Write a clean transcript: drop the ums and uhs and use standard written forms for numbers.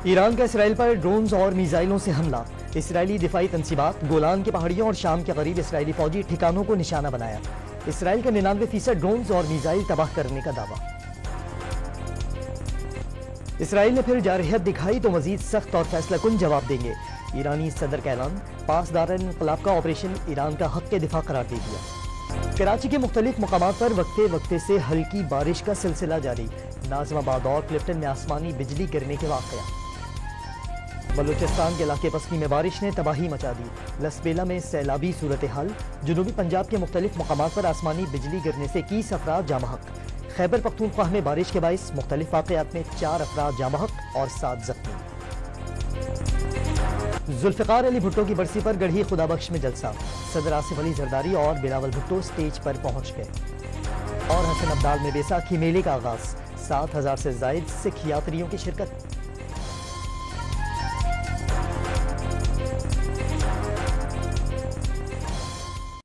ایران کا اسرائیل پر ڈرونز اور میزائلوں سے حملہ، اسرائیلی دفاعی تنصیبات، گولان کی پہاڑیوں اور شام کے قریب اسرائیلی فوجی ٹھکانوں کو نشانہ بنایا، اسرائیل کا 99% ڈرونز اور میزائل تباہ کرنے کا دعویٰ۔ اسرائیل نے پھر جارحیت دکھائی تو مزید سخت اور فیصلہ کن جواب دیں گے، ایرانی صدر کا اعلان، پاسدار انقلاب کا آپریشن ایران کا حق کے دفاع قرار دے دیا۔ کراچی کے مختلف مقامات پر وقفے وقفے سے ہلکی بارش کا سلسلہ جاری، ناظم آباد اور کلفٹن میں آسمانی بجلی گرنے کے واقعات۔ بلوچستان کے علاقے پستی میں بارش نے تباہی مچا دی، لسبیلا میں سیلابی صورتحال، جنوبی پنجاب کے مختلف مقامات پر آسمانی بجلی گرنے سے 21 افراد جاں بحق، خیبر پختونخوا میں بارش کے باعث مختلف واقعات میں 4 افراد جاں بحق اور 7 زخمی۔ ذوالفقار علی بھٹو کی برسی پر گڑھی خدا بخش میں جلسہ، صدر آصف علی زرداری اور بلاول بھٹو سٹیج پر پہنچ گئے۔ اور حسن ابدال میں بیساکھی میلے کا آغاز، 7,000 سے زائد سکھ یاتریوں کی شرکت۔